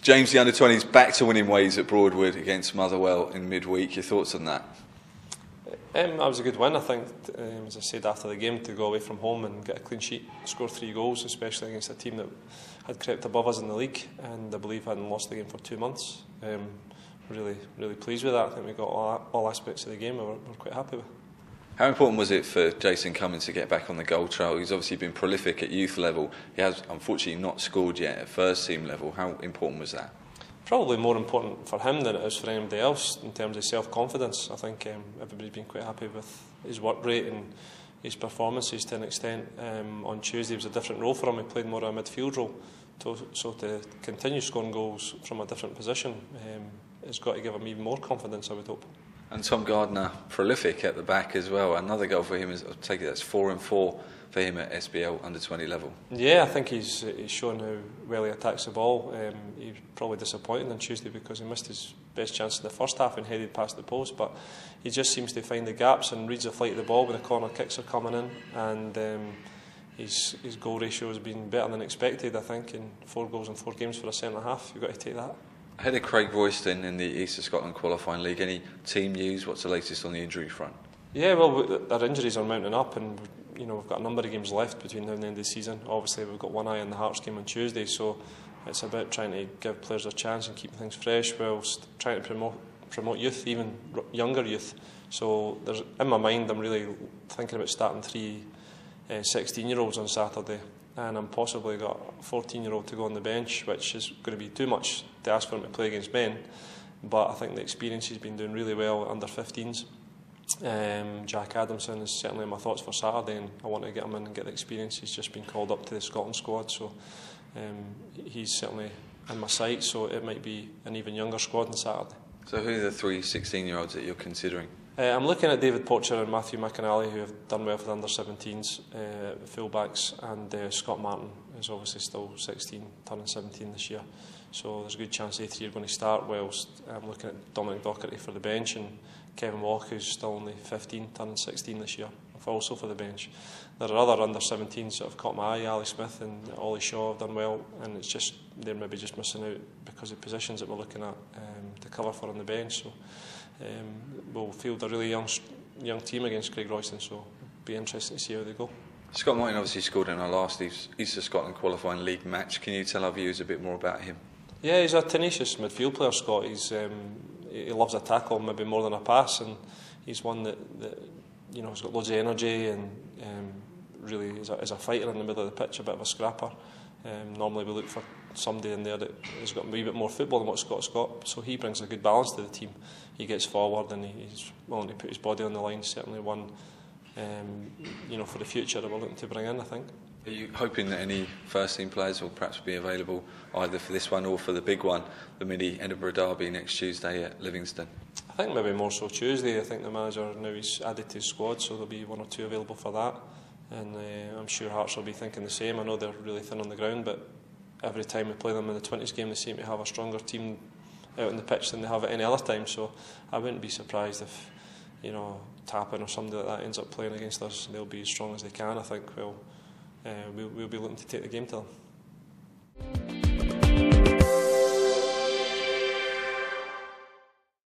James, the under-20s back to winning ways at Broadwood against Motherwell in midweek. Your thoughts on that? That was a good win, I think. As I said after the game, to go away from home and get a clean sheet, score 3 goals, especially against a team that had crept above us in the league, and I believe hadn't lost the game for 2 months. Really pleased with that. I think we got all aspects of the game we're quite happy with. How important was it for Jason Cummins to get back on the goal trail? He's obviously been prolific at youth level. He has unfortunately not scored yet at first team level. How important was that? Probably more important for him than it is for anybody else in terms of self-confidence. I think everybody's been quite happy with his work rate and his performances to an extent. On Tuesday it was a different role for him. He played more of a midfield role. So to continue scoring goals from a different position has got to give him even more confidence, I would hope. And Tom Gardner, prolific at the back as well. Another goal for him, I take it that's 4 and 4 for him at SPL under-20 level. Yeah, I think he's shown how well he attacks the ball. He was probably disappointed on Tuesday because he missed his best chance in the first half and headed past the post, but he just seems to find the gaps and reads the flight of the ball when the corner kicks are coming in, and his goal ratio has been better than expected, I think, in 4 goals in 4 games for a centre-half. You've got to take that. Ahead of Craigroyston in the East of Scotland Qualifying League, any team news? What's the latest on the injury front? Yeah, well, our injuries are mounting up, and we've got a number of games left between now and the end of the season. Obviously, we've got one eye on the Hearts game on Tuesday, so it's about trying to give players a chance and keep things fresh whilst trying to promote youth, even younger youth. So in my mind, I'm really thinking about starting 3 16-year-olds on Saturday, and I'm possibly got a 14-year-old to go on the bench, which is going to be too much to ask for him to play against men. But I think the experience he's been doing really well under 15s. Jack Adamson is certainly in my thoughts for Saturday, and I want to get him in and get the experience. He's just been called up to the Scotland squad, so he's certainly in my sights, so it might be an even younger squad on Saturday. So who are the 3 16-year-olds that you're considering? I'm looking at David Porcher and Matthew McAnally, who have done well for the under-17s, fullbacks, and Scott Martin is obviously still 16, turning 17 this year. So there's a good chance they 3 are going to start, whilst I'm looking at Dominic Docherty for the bench, and Kevin Walk, who's still only 15, turning 16 this year, also for the bench. There are other under-17s that have caught my eye. Ali Smith and Ollie Shaw have done well, and it's just they're maybe just missing out because of positions that we're looking at to cover for on the bench. So we'll field a really young team against Craigroyston, so it'll be interesting to see how they go. Scott Martin obviously scored in our last East of Scotland Qualifying League match. Can you tell our viewers a bit more about him? Yeah, he's a tenacious midfield player, Scott. He loves a tackle maybe more than a pass, and he's one that has got loads of energy and really is a fighter in the middle of the pitch, a bit of a scrapper. Normally we look for somebody in there that has got a wee bit more football than what Scott's got, so he brings a good balance to the team. He gets forward and he's willing to put his body on the line. Certainly one for the future that we're looking to bring in, I think. Are you hoping that any first team players will perhaps be available either for this one or for the big one, the mini Edinburgh Derby next Tuesday at Livingston? I think maybe more so Tuesday. I think the manager now he's added to his squad, so there'll be 1 or 2 available for that, and I'm sure Hearts will be thinking the same. I know they're really thin on the ground, but every time we play them in the 20s game they seem to have a stronger team out on the pitch than they have at any other time, so I wouldn't be surprised if Tappan or somebody like that ends up playing against us. They'll be as strong as they can. I think we'll be looking to take the game to them.